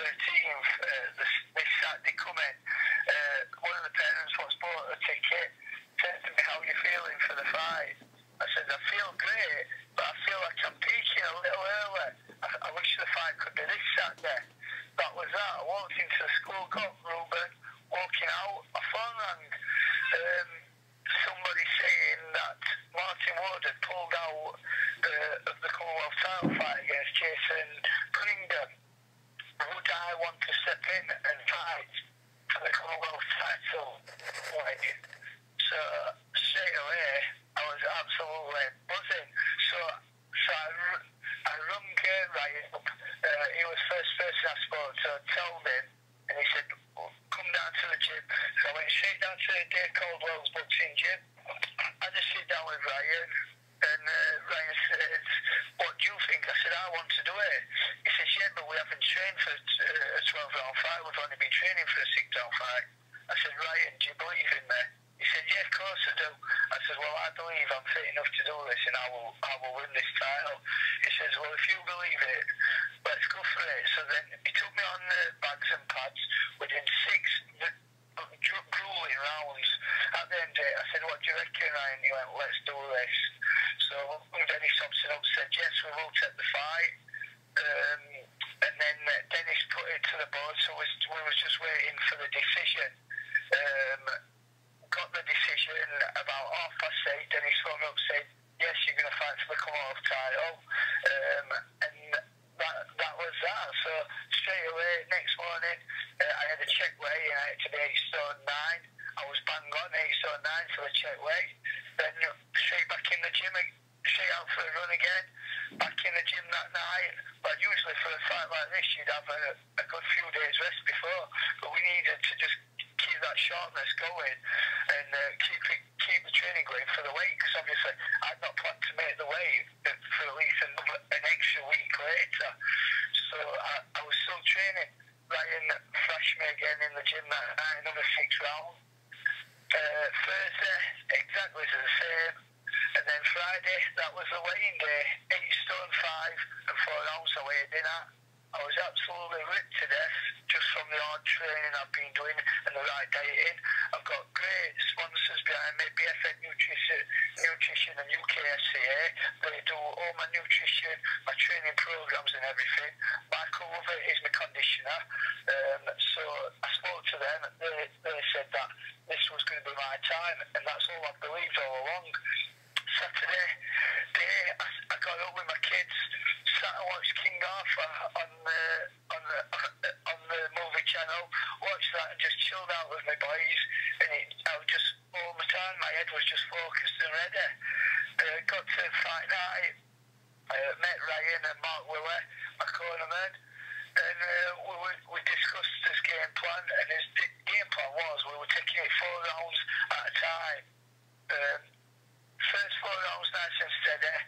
13th, this Saturday coming. One of the parents wants bought a ticket. Said to me, how are you feeling for the fight? I said, I feel great, but I feel like I'm peaking a little early. I wish the fight could be this Saturday. That was that. I walked into the school, got Ruben, walking out, my phone rang. Somebody saying that Martin Ward had pulled out of the Commonwealth title fight against Jason Cunningham. Would I want to step in and fight for the Commonwealth title? So straight away, I was absolutely buzzing. So I rung Ryan up. He was the first person I spoke to. I told him, and he said, come down to the gym. So I went straight down to the Day Caldwell's boxing gym. I just sit down with Ryan, and Ryan says, what do you think? I said, I want to do it. He says, yeah, but we haven't trained for a 12-round fight. We've only been training for a 6-round fight. I said, Ryan, do you believe in me? He said, yeah, of course I do. I said, well, I believe I'm fit enough to do this, and I will win this title. He says, well, if you believe it, let's go for it. So then he took me on the bags and pads within 6 grueling rounds. At the end of it, I said, what do you reckon, Ryan? He went, let's do this. So Dennis Thompson up said, yes, we will take the fight. And then Dennis put it to the board, so we were just waiting for the decision. Got the decision about 8:30. Dennis phoned up, said, yes, you're going to fight for the Commonwealth title. And that was that. So straight away, next morning, I had a check weigh and I had to be 8 stone 9. I was bang on 8 stone 9 for the check weigh. Then straight back in the gym, straight out for a run again. Back in the gym that night. But usually for a fight like this, you'd have a good few days rest before. But we needed to just keep that sharpness going and keep the training going for the weight, because obviously I'd not planned to make the weight for at least an extra week later. So I was still training. Ryan thrashed me again in the gym that night, another 6 rounds. Thursday, exactly the same. And then Friday, that was the weighing day. 8 stone 5 and 4 ounce I weighed in at. I was absolutely ripped to death just from the hard training I've been doing and the right dieting. I've got great sponsors behind me, BFN Nutrition and UKSCA. They do all my nutrition, my training programs and everything. Michael Lovett is my conditioner. So I spoke to them and they said that this was going to be my time, and that's all I believed all along. Saturday day, I got up with my kids, sat and watched King Arthur on the movie channel, watched that and just chilled out with my boys, and I was just, all the time, my head was just focused and ready. Got to fight night, met Ryan and Mark Willer, my cornerman, and we discussed this game plan, and his game plan was we were taking it 4 rounds at a time. First 4 rounds nice and steady.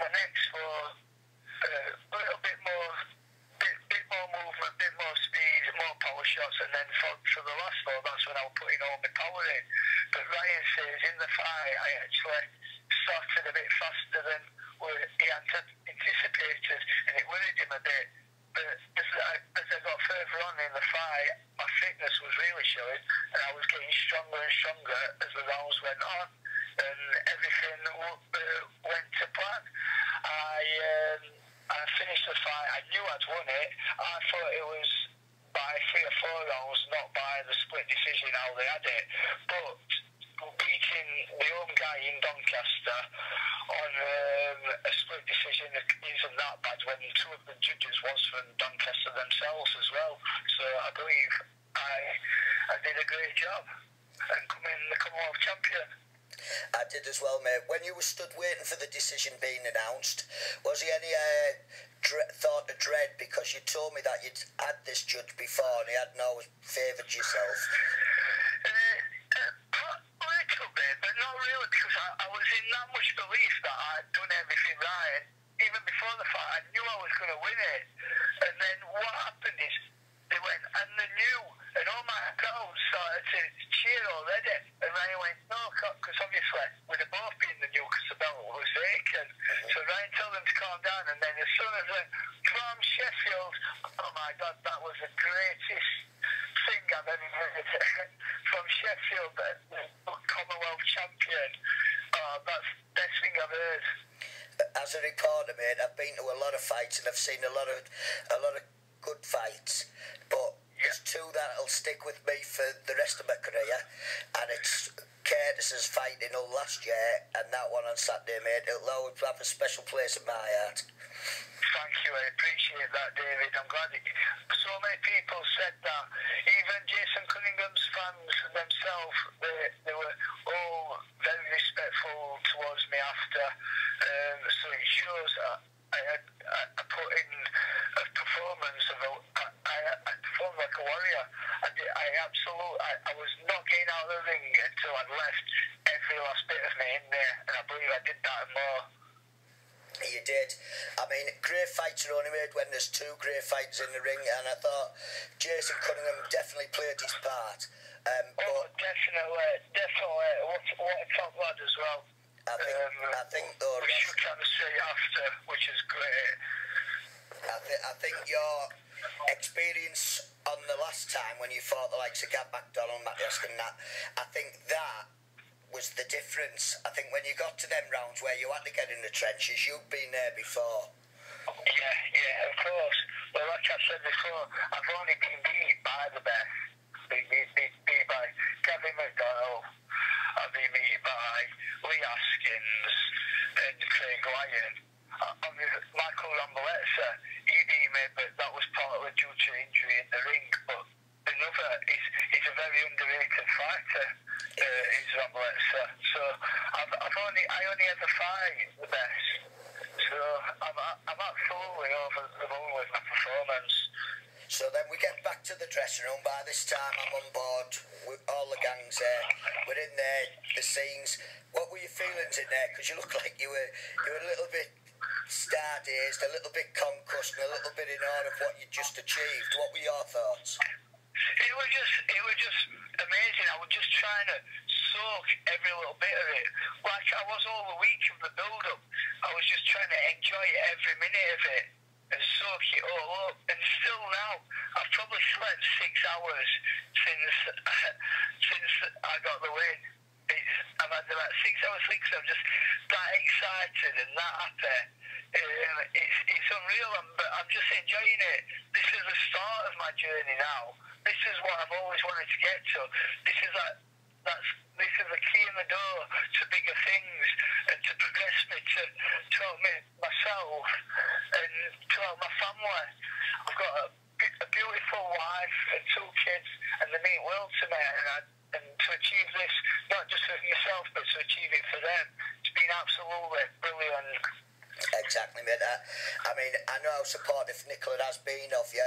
The next 4, a little bit more movement, bit more speed, more power shots, and then for the last 4, that's when I was putting all my power in. But Ryan says in the fight, I actually started a bit faster than he anticipated, and it worried him a bit. But as I got further on in the fight, my fitness was really showing, and I was getting stronger and stronger as the rounds went on. And everything went to plan. I finished the fight. I knew I'd won it. I thought it was by 3 or 4 rounds, not by the split decision how they had it. But beating the home guy in Doncaster on a split decision isn't that bad when 2 of the judges was from Doncaster themselves as well. So I believe I did a great job and coming the Commonwealth champion. I did as well, mate. When you were stood waiting for the decision being announced, was there any thought of dread, because you told me that you'd had this judge before and he hadn't always favoured yourself? A little bit, but not really, because I was in that much belief that I'd done everything right. Even before the fight, I knew I was going to win it. And then what happened is they went, and they knew, and all my crowd started to cheer already. And Ryan went, no, because obviously, with the both being the new, because the belt was vacant. So Ryan told them to calm down. And then as soon as from Sheffield, oh my God, that was the greatest thing I've ever heard. From Sheffield, the Commonwealth champion. Oh, that's the best thing I've heard. As a reporter, mate, I've been to a lot of fights and I've seen a lot of good fights, but there's two that'll stick with me for the rest of my career, and it's Curtis's fight in Hull last year and that one on Saturday, mate. It'll always have a special place in my heart. Thank you, I appreciate that, David. I'm glad so many people said that. Even Jason Cunningham's fans themselves, they were all very respectful towards me after. So it shows that I put in a performance of I performed like a warrior. I was not getting out of the ring until I'd left every last bit of me in there, and I believe I did that and more. You did. I mean, great fights are only made when there's two great fighters in the ring, and I thought Jason Cunningham definitely played his part. Definitely. What a top lad as well. I think though, we shook hands straight after, which is great. I think your experience on the last time when you fought the likes of Gab McDonald, Matt Yaskin, and that, I think that was the difference. I think when you got to them rounds where you had to get in the trenches, you'd been there before. Yeah, of course. Well, like I said before, I've only been beat by the best. Been beat by Gavin McDonald. I've been beat by Lee Askins and Craig Lyon. Michael Ramboletta, he beat me, but that was partly due to injury in the ring. But another, he's a very underrated fighter. Is Ramboletta. So I only ever fight the best. So I'm absolutely over the moon with my performance. So then we get back to the dressing room. By this time I'm on board with all the gangs there. We're in there, the scenes. What were your feelings in there? Because you look like you were a little bit star-dazed, a little bit concussed, and a little bit in awe of what you just achieved. What were your thoughts? It was just amazing. I was just trying to soak every little bit of it. Like I was all the week of the build-up. I was just trying to enjoy every minute of it and soak it all up. And still now, I've probably slept 6 hours since I got the win. I've had about 6 hours sleep, so I'm just that excited and that happy. It's unreal, but I'm just enjoying it. This is the start of my journey now. This is what I've always wanted to get to. This is the key in the door to bigger things and to progress me, to help me myself and to help my family. I've got a beautiful wife and 2 kids, and they mean well to me. And to achieve this, not just for myself, but to achieve it for them, it's been absolutely brilliant. Exactly, mate. I mean, I know how supportive Nicola has been of you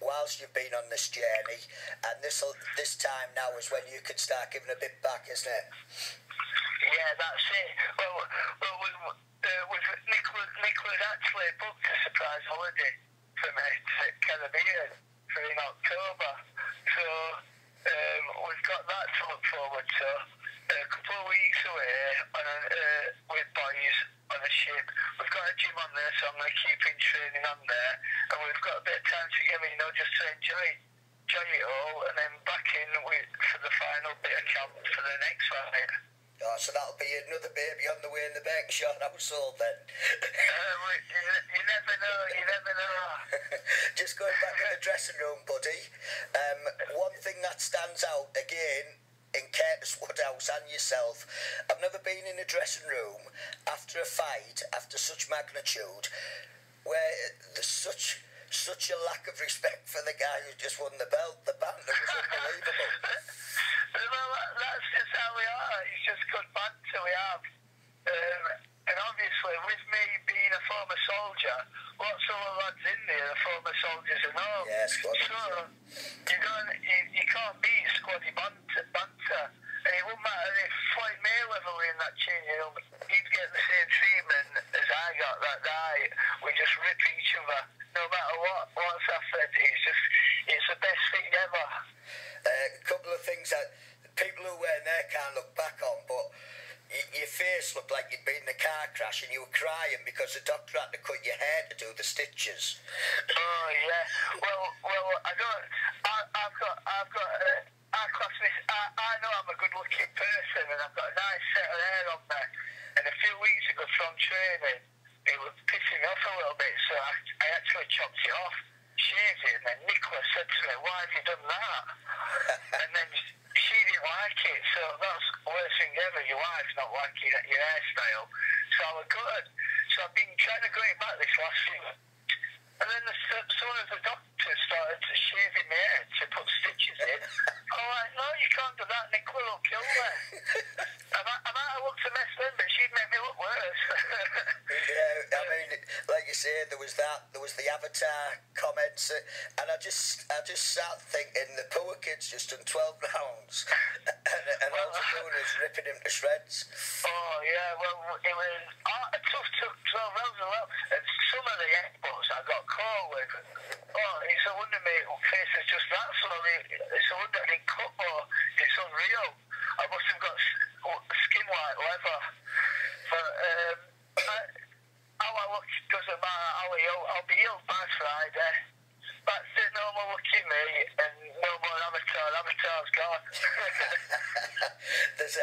whilst you've been on this journey, and this time now is when you can start giving a bit back, isn't it? Yeah, that's it. Well, with Nicola's actually booked a surprise holiday for me to Caribbean for in October, so we've got that to look forward to. A couple of weeks away with boys on a ship. We've got a gym on there, so I'm going to keep in training on there, and we've got a bit of time together, just to enjoy it all, and then back in for the final bit of camp for the next fight. Oh, so that'll be another baby on the way in the Burkinshaw household then. You never know. Just going back in the dressing room, buddy. One thing that stands out again in Curtis Woodhouse and yourself, I've never been in a dressing room after a fight, after such magnitude, where there's such a lack of respect for the guy who just won the belt. The banter was unbelievable. Well, that's just how we are. It's just good banter we have. And obviously, with me being a former soldier, lots of the lads in there are former soldiers and all. Yes, so you can't beat squaddy banter. And it wouldn't matter if Floyd Mayweather were in that changing room, he'd get the same treatment as I got that night. We just rip each other, no matter what's happened. It's the best thing ever. A couple of things that people who weren't there can't look back on, but your face looked like you'd been in a car crash and you were crying because the doctor had to cut your hair to do the stitches. Oh yeah. Well, I know I'm a good-looking person, and I've got a nice set of hair on me. And a few weeks ago from training, it was pissing me off a little bit, so I actually chopped it off, shaved it, and then Nicola said to me, "Why have you done that?" And then she didn't like it, so that's the worst thing ever, your wife not liking your hairstyle. So I was good. So I've been trying to go it back this last few months. And then as soon as the doctor started shaving my hair to put stitches in, I'm like, "No, you can't do that, Nicola will kill me." I might have looked a mess then, but she'd make me look worse. Yeah, I mean, like you say, there was the Avatar comments, and I just sat thinking, the poor kid's just done 12 rounds, and all they're doing is ripping him to shreds. Oh, yeah, well, it was a tough 12 rounds as well, and some of the headbutts I got caught with, it's a wonder my face is just that, so it's a wonder I didn't cut more, it's unreal. I must have got skin like leather, but how I look doesn't matter, I'll be healed by Friday. That's it, no more looking me, and no more Avatar's gone. There's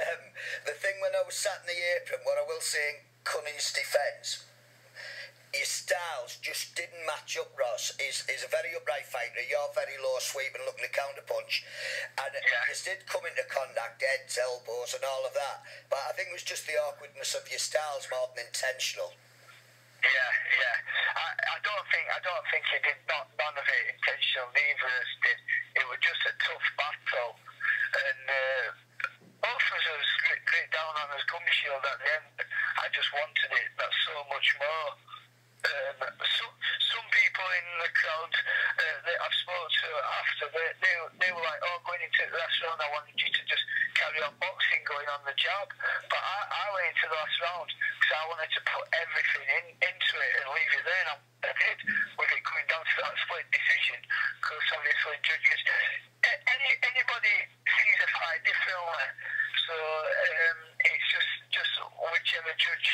the thing when I was sat in the apron, what I will say in Cunning's defence, your styles just didn't match up. Ross is a very upright fighter. You're very low sweeping, looking to counter punch, and you did come into contact, heads, elbows, and all of that. But I think it was just the awkwardness of your styles more than intentional. Yeah. I don't think he did none of it intentional. Neither of us did. It was just a tough battle, and both of us great down on his gum shield at the end. I just wanted it. That's so much more. Some people in the crowd that I've spoken to after, they were like, "Oh, going into the last round, I wanted you to just carry on boxing, going on the jab." But I went into the last round because I wanted to put everything into it and leave it there. And I did, with it coming down to that split decision, because obviously judges, anybody sees a fight differently. So it's just whichever judge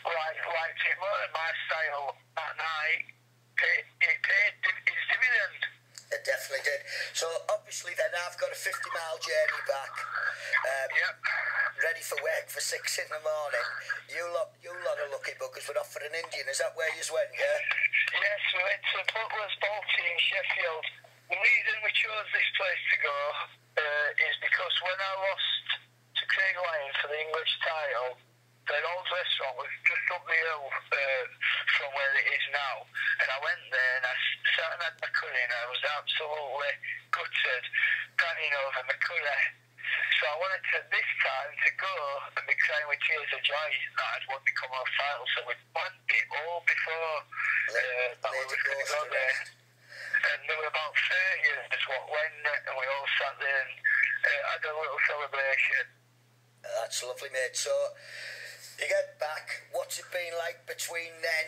liked it more. My style that night, it paid its dividend. It definitely did. So obviously then I've got a 50-mile journey back. Ready for work for 6 in the morning. You lot are lucky buggers. We're off for an Indian. Is that where you went, yeah? Yes, we went to Butler's Balti in Sheffield. The reason we chose this place to go is because when I lost to Craig Lyon for the English title, their old restaurant was just up the hill from where it is now. And I went there and I sat and had my curry and I was absolutely gutted, panning over my curry. So I wanted to, this time, to go and be crying with tears of joy that I'd won the Commonwealth title. So we planned it all before that we were going to go there. And there were about 30 is what went, and we all sat there and had a little celebration. That's lovely, mate. So you get back. What's it been like between then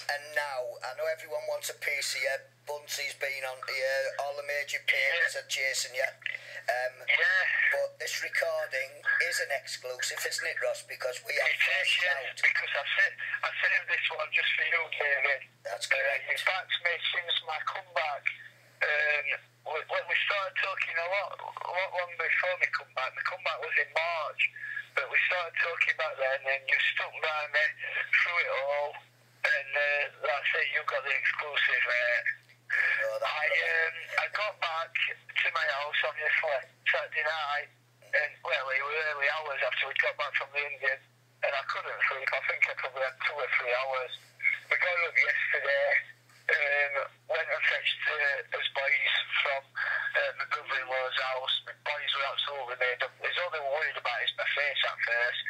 and now? I know everyone wants a piece of you. Bunty's been on here. All the major papers are chasing you. But this recording is an exclusive, isn't it, Ross? Because we have flashed out. Because I've saved this one just for you, David. That's correct. In fact, mate, since my comeback, we started talking a lot long before my comeback was in March, but we started talking back then, and you stuck by me through it all, and that's it, you got the exclusive, I got back to my house, obviously, Saturday night, and, well, it was early hours after we got back from the Indian, and I couldn't sleep. I think I probably had 2 or 3 hours. We got up yesterday, went and fetched his boys from my brother-in-law's house. My boys were absolutely made up. All they were worried about is my face at first,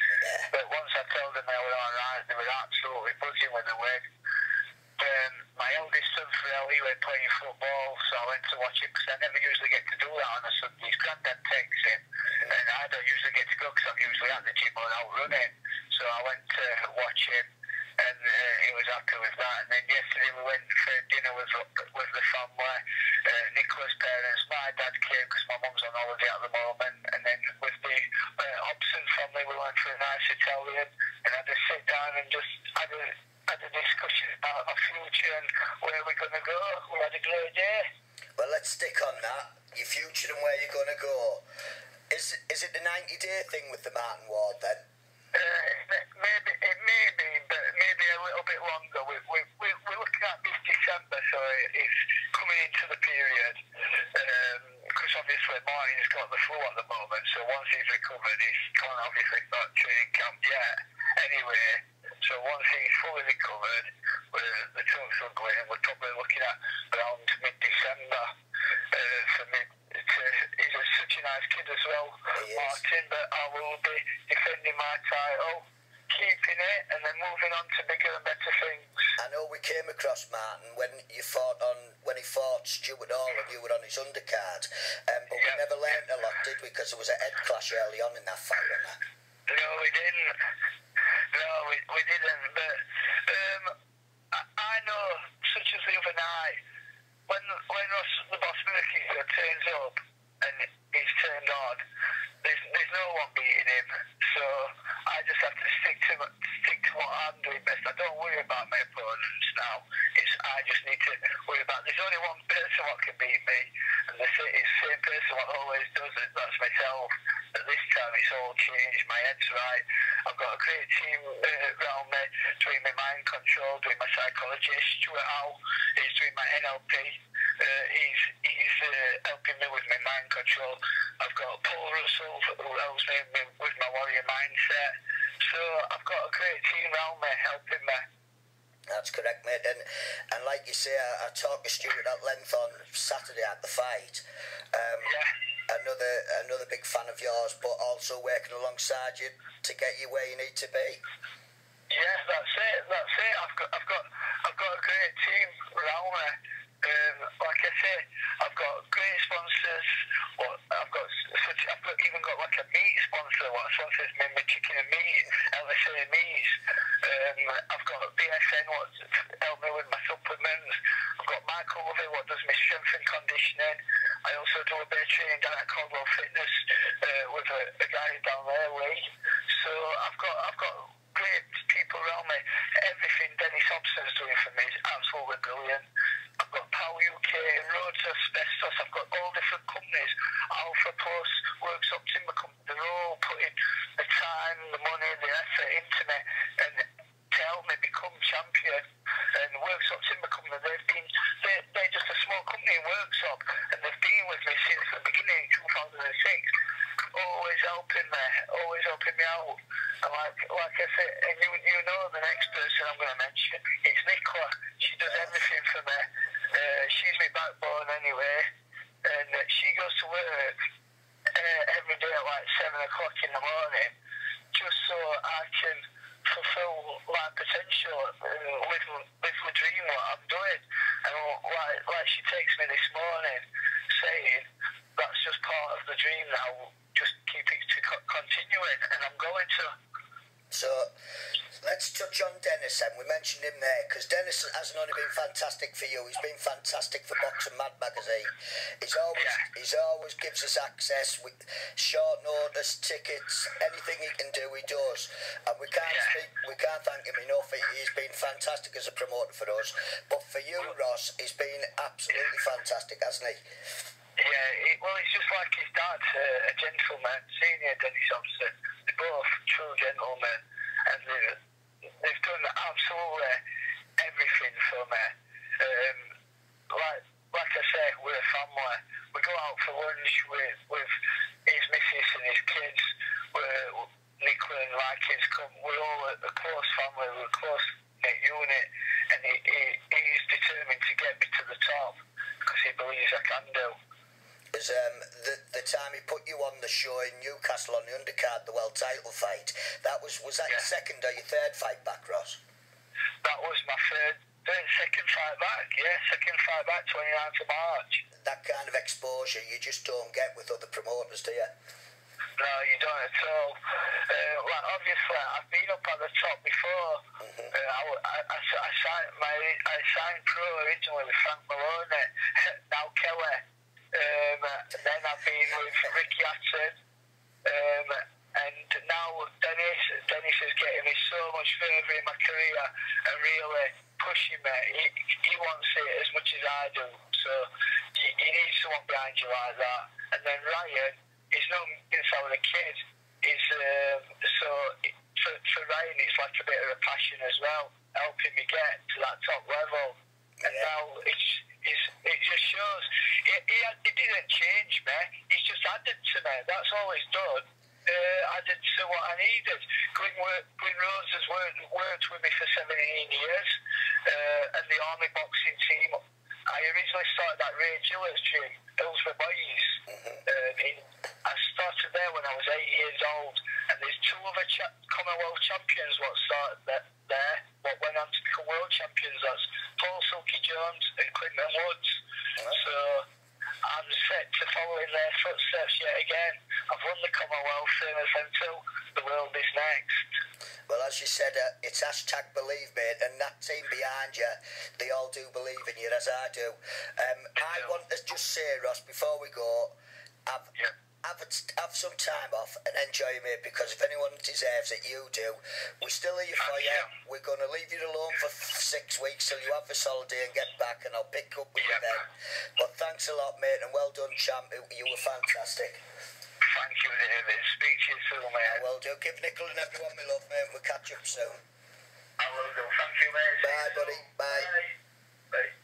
but once I told them they were alright, they were absolutely buzzing with the win. My eldest son, Pharrell, he went playing football, so I went to watch him because I never usually get to do that on a Sunday. His granddad takes him, and I don't usually get to go because I'm usually at the gym or out running. So I went to watch him, and he was happy with that. And then yesterday we went for dinner with the family, Nicola's parents. My dad came because my mum's on holiday at the moment, and then with the Hobson family. We went for a nice Italian and had a sit down and just had a discussion about our future and where we're going to go. We had a great day. Well, let's stick on that. Your future and where you're going to go. Is it the 90-day thing with the Martin Ward then? Maybe it may be, but maybe a little bit longer. We're looking at this December, so it's coming into the period. Because obviously Martin's got the flu at the moment, so once he's recovered, he can't obviously start training camp yet. Anyway, so once he's fully recovered, the talks are going. We're probably looking at around mid-December for me. He's such a nice kid as well, Martin, but I will be defending my title, keeping it, and then moving on to bigger and better things. I know we came across Martin when he fought Stuart Hall and you were on his undercard, but we never learned a lot, did we? Because there was a head clash early on in that fight, wasn't there? No, we didn't. No, we didn't. But I know, such as the other night, when Ross, the boss Burkinshaw, turns up and he's turned on, there's no one beating him. So I just have to stick to what I'm doing best. I don't worry about my opponents now. I just need to worry about. There's only one person what can beat me, and it's the same person what always does it. That's myself. But this time it's all changed. My head's right. I've got a great team around me, doing my mind control, doing my psychologist. Stuart Howe is doing my NLP. He's helping me with my mind control. I've got Paul Russell who helps me with my warrior mindset. So I've got a great team around me helping me. That's correct, mate. And like you say, I talked to Stuart at length on Saturday at the fight. Another big fan of yours, but also working alongside you to get you where you need to be. Yeah, that's it. I've got a great team around me. Like I say, I've got great sponsors. I've even got like a meat sponsor. What sponsors me my chicken and meat, LSA meats. I've got BSN what help me with my supplements. I've got Michael Lovey what does my strength and conditioning. I also do a bit of training down at Commonwealth Fitness with a guy down there, Lee. So I've got great people around me. Everything Dennis Hobson's doing for me is absolutely brilliant. I've got Power UK, Roads Asbestos, I've got all different companies. Alpha Plus, Works Up Timber Company, they're all putting the time, the money, the effort into me and to help me become champion. And Works Up Timber Company, they're just a small company in Workshop and they've been with me since the beginning in 2006. Always helping me out. And like I said, and you know the next person I'm going to mention, it's Nicola. She does everything for me. She's my backbone anyway, and she goes to work every day at like 7 o'clock in the morning, just so I can fulfill my potential with the dream what I'm doing. And like she texts me this morning saying that's just part of the dream now. Just keep it continuing, and I'm going to. So let's touch on Dennis then. We mentioned him there because Dennis hasn't only been fantastic for you, he's been fantastic for Boxing Mad magazine. He's always gives us access with short notice, tickets, anything he can do, he does. And we can't thank him enough. He's been fantastic as a promoter for us. But for you, Ross, he's been absolutely fantastic, hasn't he? Yeah, it's just like his dad, a gentleman, senior Dennis Hobson. They're both true gentlemen, and they've done absolutely everything for me. Like I say, we're a family. We go out for lunch with his missus and his kids. Nicola and my kids come. We're all a close family. We're a close unit, and he's determined to get me to the top because he believes I can do. Was the time he put you on the show in Newcastle on the undercard, the world title fight, was that your second or your third fight back, Ross? That was my second fight back, second fight back, 29th of March. That kind of exposure you just don't get with other promoters, do you? No, you don't at all. Obviously, I've been up at the top before. I signed pro originally with Frank Maloney, now Kelly. And then I've been with Ricky Hatton, and now Dennis is getting me so much further in my career and really pushing me. He wants it as much as I do. So you need someone behind you like that. And then Ryan is not against our kid. It's for Ryan, it's like a bit of a passion as well, helping me get to that top level. And now it just shows. It didn't change me. It's just added to me. That's all he's done. Added to what I needed. Gwyn Rose has worked with me for 17 years, and the Army boxing team. I originally started at Ray Gillert's gym, Hillsborough Boys. I started there when I was 8 years old, and there's two other Commonwealth champions what started there, what went on to become world champions. That's Paul Silky Jones and Clinton Woods. So I'm set to follow in their footsteps yet again. I've won the Commonwealth until the world is next. Well, as you said, it's #believe, mate, and that team behind you, they all do believe in you, as I do. I want to just say, Ross, before we go, have some time off and enjoy, mate, because if anyone deserves it, you do. We're still here for you. We're going to leave you alone for 6 weeks till you have a holiday and get back, and I'll pick up with you then. But thanks a lot, mate, and well done, champ. You were fantastic. Thank you, David. Speak to you soon, mate. I will do. Give Nickel and everyone my love, mate. We'll catch up soon. I will do. Thank you, mate. Bye, buddy. Bye. Bye.